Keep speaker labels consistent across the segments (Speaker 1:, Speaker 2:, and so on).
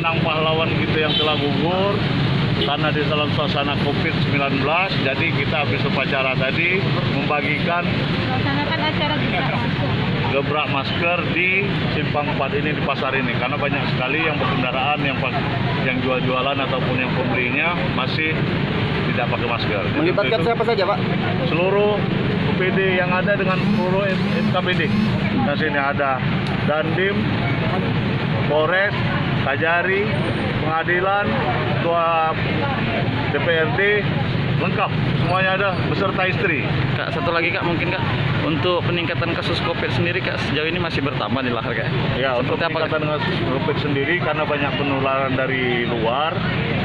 Speaker 1: mengenang pahlawan kita yang telah gugur karena di dalam suasana COVID-19. Jadi kita habis upacara tadi membagikan
Speaker 2: Laksanakan acara
Speaker 1: gebrak masker di Simpang 4 ini, di pasar ini, karena banyak sekali yang berkendaraan yang jual-jualan ataupun yang pembelinya masih tidak pakai masker. Jadi
Speaker 3: Melibatkan
Speaker 1: itu
Speaker 3: siapa saja, Pak?
Speaker 1: seluruh UPD yang ada dengan seluruh SKPD. Dan sini ada Dandim, Polres, Kajari, Pengadilan, Ketua DPRD, lengkap semuanya ada beserta istri.
Speaker 3: Kak, satu lagi Kak, mungkin Kak, untuk peningkatan kasus COVID sendiri Kak, sejauh ini masih bertambah di Lahar Kak?
Speaker 1: Ya, untuk
Speaker 3: Seperti apa, Kak?
Speaker 1: peningkatan kasus COVID sendiri karena banyak penularan dari luar,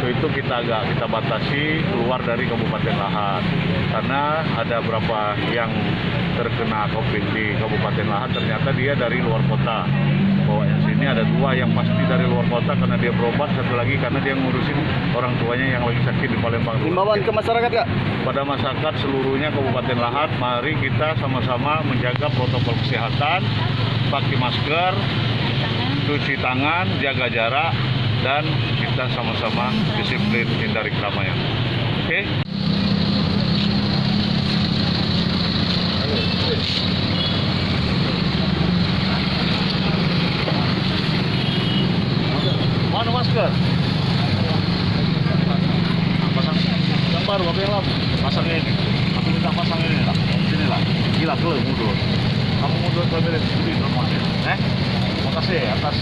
Speaker 1: itu kita batasi keluar dari Kabupaten Lahar. Karena ada berapa yang terkena COVID di Kabupaten Lahar, ternyata dia dari luar kota. Bahwa yang sini ada 2 yang pasti dari luar kota karena dia berobat, satu lagi karena dia ngurusin orang tuanya yang lagi sakit di Palembang.
Speaker 3: Himbauan ke masyarakat Kak?
Speaker 1: Pada masyarakat seluruhnya Kabupaten Lahar, mari kita sama-sama menjaga protokol kesehatan, pakai masker, cuci tangan, jaga jarak, dan kita sama-sama disiplin hindari keramaian. Oke? Mana masker? Pasang yang baru, apa yang lama? Pasang ini. Aku minta pasang ini lah. Sini lah. Gila, mundur. Kamu mundur ke beres. Makasih atas